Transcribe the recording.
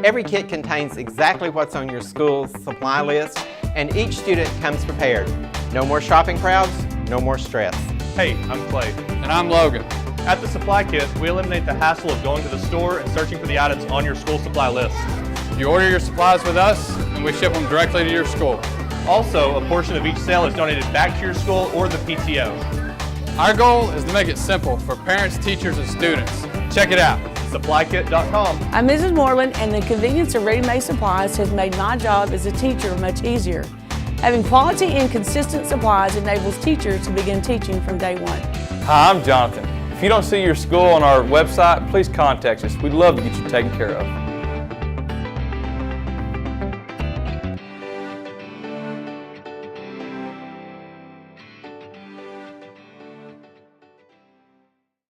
Every kit contains exactly what's on your school's supply list, and each student comes prepared. No more shopping crowds, no more stress. Hey, I'm Clay. And I'm Logan. At the Supply Kit, we eliminate the hassle of going to the store and searching for the items on your school supply list. You order your supplies with us, and we ship them directly to your school. Also, a portion of each sale is donated back to your school or the PTO. Our goal is to make it simple for parents, teachers, and students. Check it out. SupplyKit.com. I'm Mrs. Moreland, and the convenience of ready-made supplies has made my job as a teacher much easier. Having quality and consistent supplies enables teachers to begin teaching from day one. Hi, I'm Jonathan. If you don't see your school on our website, please contact us. We'd love to get you taken care of.